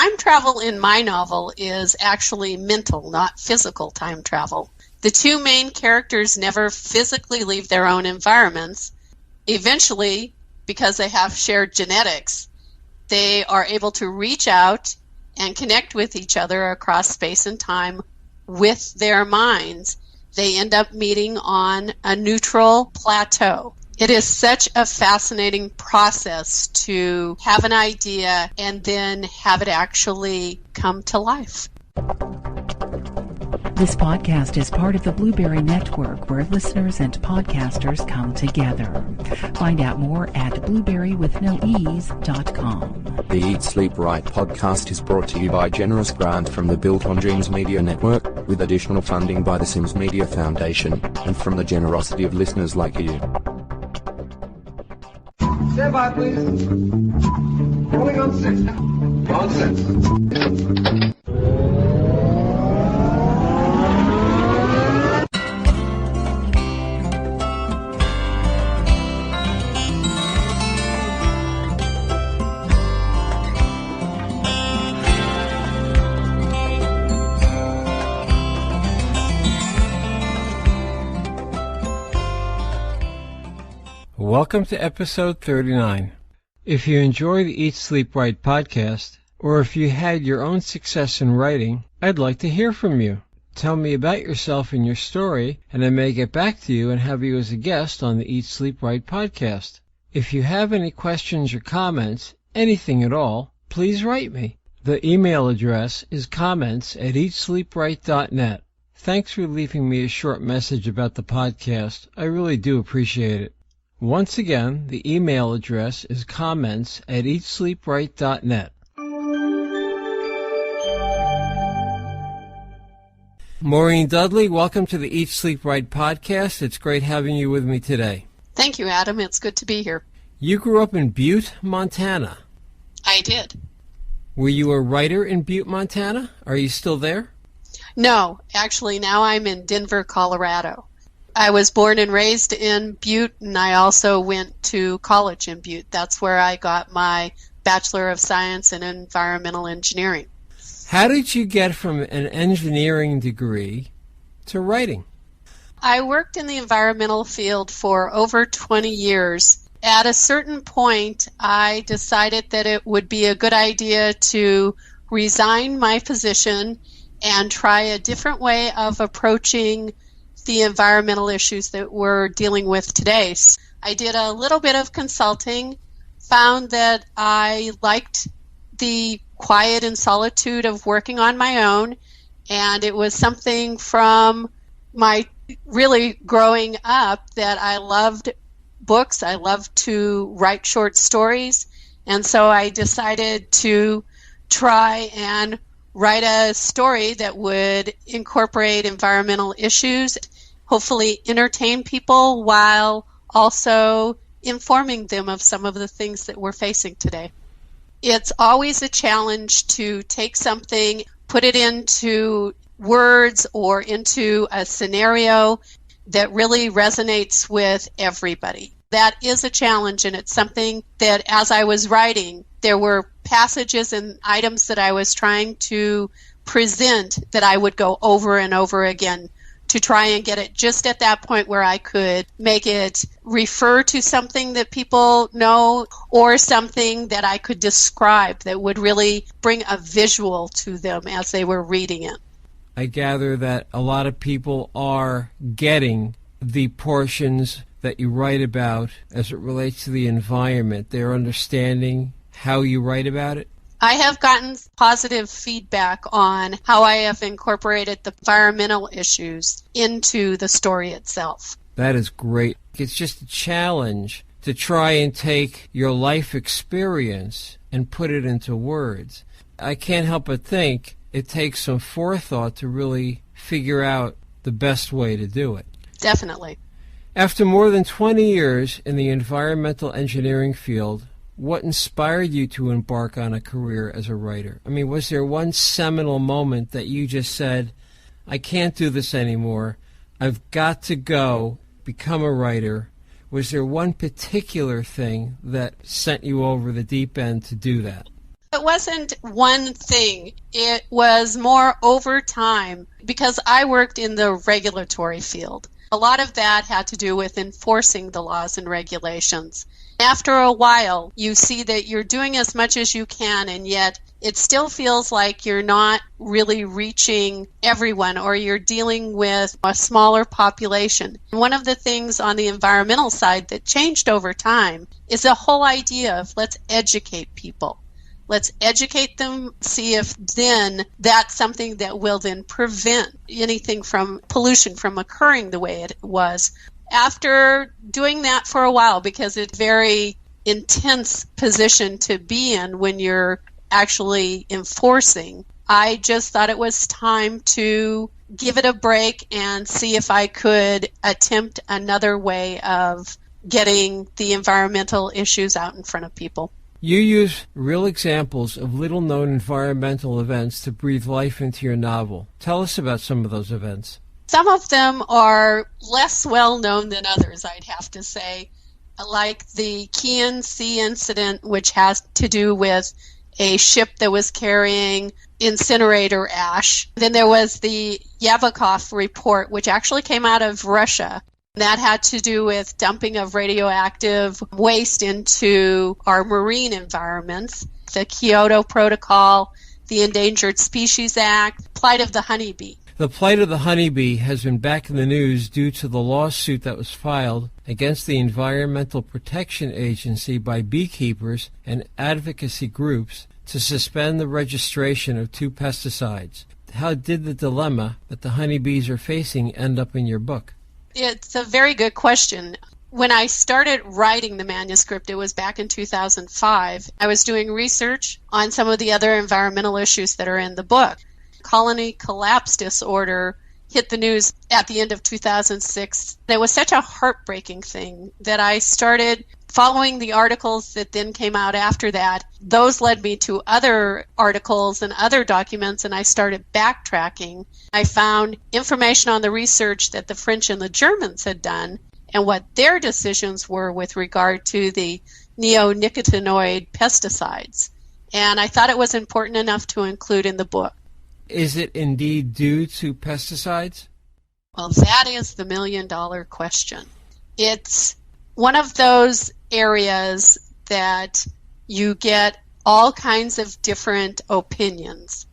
Time travel in my novel is actually mental, not physical time travel. The two main characters never physically leave their own environments. Eventually, because they have shared genetics, they are able to reach out and connect with each other across space and time with their minds. They end up meeting on a neutral plateau. It is such a fascinating process to have an idea and then have it actually come to life. This podcast is part of the Blueberry Network, where listeners and podcasters come together. Find out more at blueberrywithnoease.com. The Eat Sleep Right podcast is brought to you by generous grant from the Built on Dreams Media Network, with additional funding by the Sims Media Foundation, and from the generosity of listeners like you. Stand by, please. Rolling on 6. On 6. Welcome to episode 39. If you enjoy the Eat Sleep Right podcast, or if you had your own success in writing, I'd like to hear from you. Tell me about yourself and your story, and I may get back to you and have you as a guest on the Eat Sleep Right podcast. If you have any questions or comments, anything at all, please write me. The email address is comments@eatsleepright.net. Thanks for leaving me a short message about the podcast. I really do appreciate it. Once again, the email address is comments@eatsleepright.net. Maureen Dudley, welcome to the Eat Sleep Right podcast. It's great having you with me today. Thank you, Adam. It's good to be here. You grew up in Butte, Montana. I did. Were you a writer in Butte, Montana? Are you still there? No, actually, now I'm in Denver, Colorado. I was born and raised in Butte, and I also went to college in Butte. That's where I got my Bachelor of Science in Environmental Engineering. How did you get from an engineering degree to writing? I worked in the environmental field for over 20 years. At a certain point, I decided that it would be a good idea to resign my position and try a different way of approaching the environmental issues that we're dealing with today. So I did a little bit of consulting, found that I liked the quiet and solitude of working on my own, and it was something from my really growing up that I loved books. I loved to write short stories, and so I decided to try and write a story that would incorporate environmental issues, hopefully entertain people while also informing them of some of the things that we're facing today. It's always a challenge to take something, put it into words or into a scenario that really resonates with everybody. That is a challenge, and it's something that as I was writing, there were passages and items that I was trying to present that I would go over and over again to try and get it just at that point where I could make it refer to something that people know or something that I could describe that would really bring a visual to them as they were reading it. I gather that a lot of people are getting the portions that you write about as it relates to the environment. They're understanding how you write about it. I have gotten positive feedback on how I have incorporated the environmental issues into the story itself. That is great. It's just a challenge to try and take your life experience and put it into words. I can't help but think it takes some forethought to really figure out the best way to do it. Definitely. After more than 20 years in the environmental engineering field, what inspired you to embark on a career as a writer? I mean, was there one seminal moment that you just said, I can't do this anymore, I've got to go become a writer? Was there one particular thing that sent you over the deep end to do that? It wasn't one thing. It was more over time because I worked in the regulatory field. A lot of that had to do with enforcing the laws and regulations. After a while, you see that you're doing as much as you can, and yet it still feels like you're not really reaching everyone, or you're dealing with a smaller population. One of the things on the environmental side that changed over time is the whole idea of let's educate people. Let's educate them, see if then that's something that will then prevent anything from pollution from occurring the way it was. After doing that for a while, because it's a very intense position to be in when you're actually enforcing, I just thought it was time to give it a break and see if I could attempt another way of getting the environmental issues out in front of people. You use real examples of little-known environmental events to breathe life into your novel. Tell us about some of those events. Some of them are less well-known than others, I'd have to say, like the Chian Sea incident, which has to do with a ship that was carrying incinerator ash. Then there was the Yabakov report, which actually came out of Russia. That had to do with dumping of radioactive waste into our marine environments, the Kyoto Protocol, the Endangered Species Act, plight of the honeybee. The plight of the honeybee has been back in the news due to the lawsuit that was filed against the Environmental Protection Agency by beekeepers and advocacy groups to suspend the registration of 2 pesticides. How did the dilemma that the honeybees are facing end up in your book? It's a very good question. When I started writing the manuscript, it was back in 2005. I was doing research on some of the other environmental issues that are in the book. Colony collapse disorder hit the news at the end of 2006. It was such a heartbreaking thing that I started following the articles that then came out after that. Those led me to other articles and other documents, and I started backtracking. I found information on the research that the French and the Germans had done and what their decisions were with regard to the neonicotinoid pesticides. And I thought it was important enough to include in the book. Is it indeed due to pesticides? Well, that is the million-dollar question. It's one of those areas that you get all kinds of different opinions.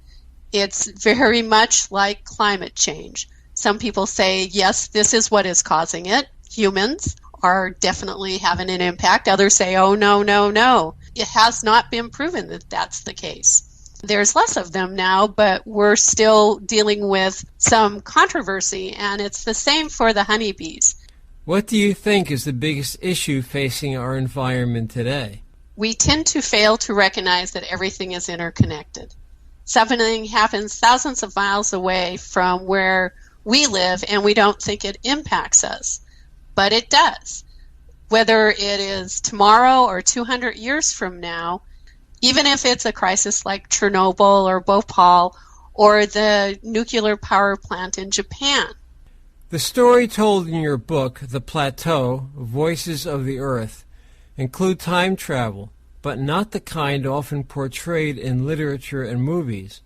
It's very much like climate change. Some people say, yes, this is what is causing it. Humans are definitely having an impact. Others say, oh, no, no, no. It has not been proven that that's the case. There's less of them now, but we're still dealing with some controversy, and it's the same for the honeybees. What do you think is the biggest issue facing our environment today? We tend to fail to recognize that everything is interconnected. Something happens thousands of miles away from where we live, and we don't think it impacts us. But it does. Whether it is tomorrow or 200 years from now, even if it's a crisis like Chernobyl or Bhopal or the nuclear power plant in Japan. The story told in your book, The Plateau Voices of the Earth, include time travel, but not the kind often portrayed in literature and movies.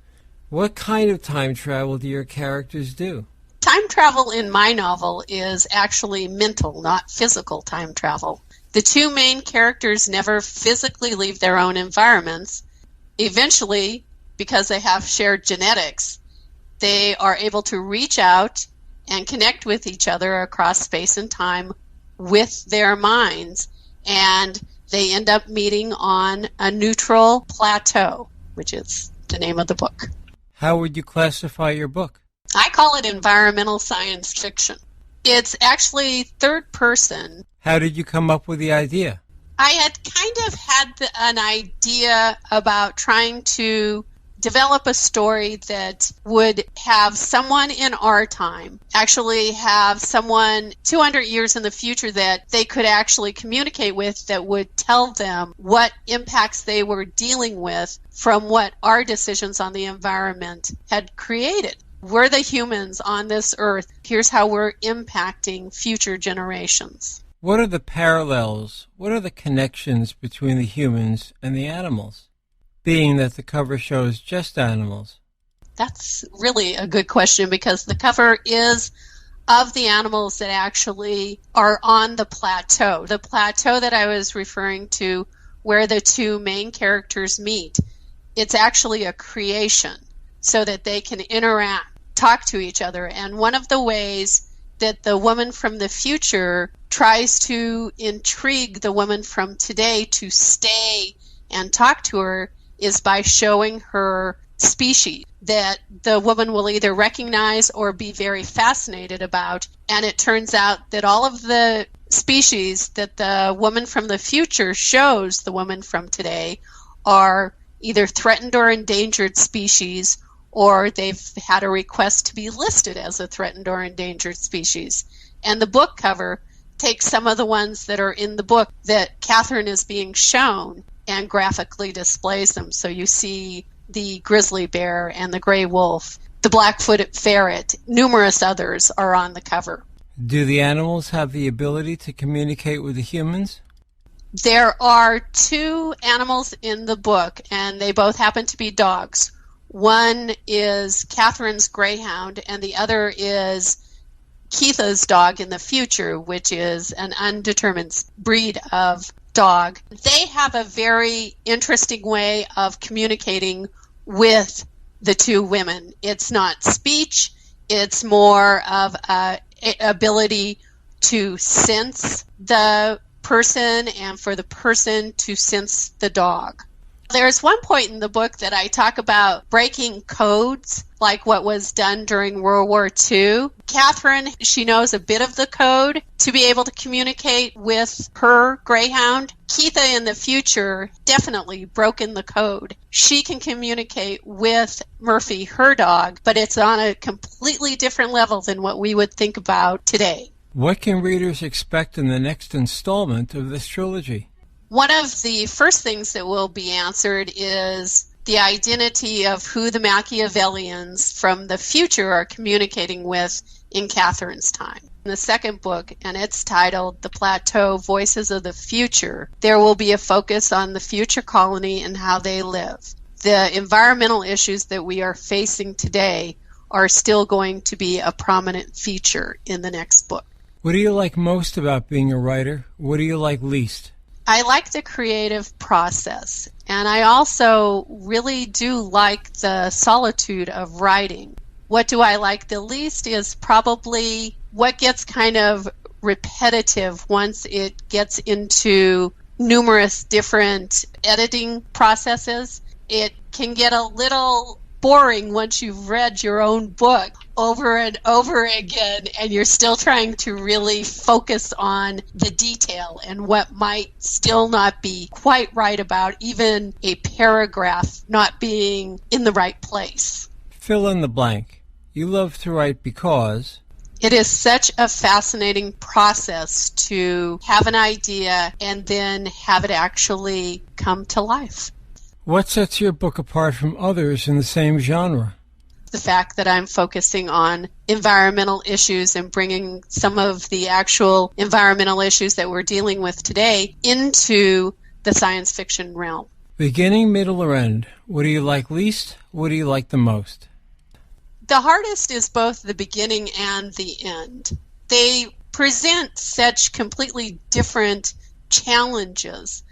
What kind of time travel do your characters do? Time travel in my novel is actually mental, not physical time travel. The 2 main characters never physically leave their own environments. Eventually, because they have shared genetics, they are able to reach out and connect with each other across space and time with their minds, and they end up meeting on a neutral plateau, which is the name of the book. How would you classify your book? I call it environmental science fiction. It's actually third person. How did you come up with the idea? I had kind of had an idea about trying to develop a story that would have someone in our time, actually have someone 200 years in the future that they could actually communicate with, that would tell them what impacts they were dealing with from what our decisions on the environment had created. We're the humans on this earth. Here's how we're impacting future generations. What are the parallels? What are the connections between the humans and the animals? being that the cover shows just animals? That's really a good question, because the cover is of the animals that actually are on the plateau. The plateau that I was referring to, where the two main characters meet, it's actually a creation so that they can interact, talk to each other. And one of the ways that the woman from the future tries to intrigue the woman from today to stay and talk to her is by showing her species that the woman will either recognize or be very fascinated about. And it turns out that all of the species that the woman from the future shows the woman from today are either threatened or endangered species, or they've had a request to be listed as a threatened or endangered species. And the book cover takes some of the ones that are in the book that Catherine is being shown and graphically displays them. So you see the grizzly bear and the gray wolf, the black-footed ferret, numerous others are on the cover. Do the animals have the ability to communicate with the humans? There are two animals in the book, and they both happen to be dogs. One is Catherine's greyhound, and the other is Keitha's dog in the future, which is an undetermined breed of dog. They have a very interesting way of communicating with the two women. It's not speech, it's more of an ability to sense the person and for the person to sense the dog. There's one point in the book that I talk about breaking codes, like what was done during World War II. Catherine, she knows a bit of the code to be able to communicate with her greyhound. Keitha in the future definitely broken the code. She can communicate with Murphy, her dog, but it's on a completely different level than what we would think about today. What can readers expect in the next installment of this trilogy? One of the first things that will be answered is the identity of who the Machiavellians from the future are communicating with in Catherine's time. In the second book, and it's titled The Plateau Voices of the Future, there will be a focus on the future colony and how they live. The environmental issues that we are facing today are still going to be a prominent feature in the next book. What do you like most about being a writer? What do you like least? I like the creative process, and I also really do like the solitude of writing. What do I like the least is probably what gets kind of repetitive once it gets into numerous different editing processes. It can get a little boring once you've read your own book over and over again, and you're still trying to really focus on the detail and what might still not be quite right about even a paragraph not being in the right place. Fill in the blank. You love to write because... It is such a fascinating process to have an idea and then have it actually come to life. What sets your book apart from others in the same genre? The fact that I'm focusing on environmental issues and bringing some of the actual environmental issues that we're dealing with today into the science fiction realm. Beginning, middle, or end? What do you like least? What do you like the most? The hardest is both the beginning and the end. They present such completely different challenges.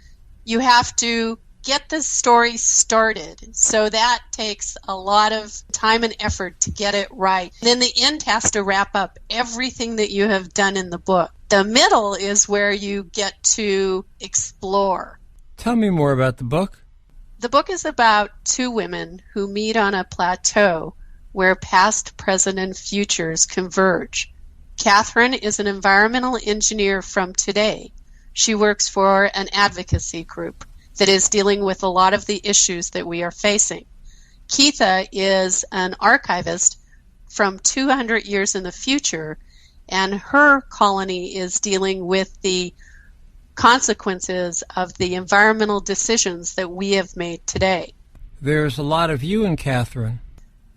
You have to get the story started, so that takes a lot of time and effort to get it right. Then the end has to wrap up everything that you have done in the book. The middle is where you get to explore. Tell me more about the book. The book is about two women who meet on a plateau where past, present, and futures converge. Catherine is an environmental engineer from today. She works for an advocacy group that is dealing with a lot of the issues that we are facing. Keitha is an archivist from 200 years in the future, and her colony is dealing with the consequences of the environmental decisions that we have made today. There's a lot of you in Catherine.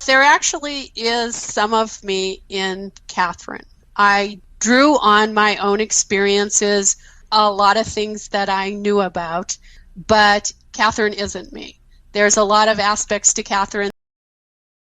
There actually is some of me in Catherine. I drew on my own experiences, a lot of things that I knew about, but Catherine isn't me. There's a lot of aspects to Catherine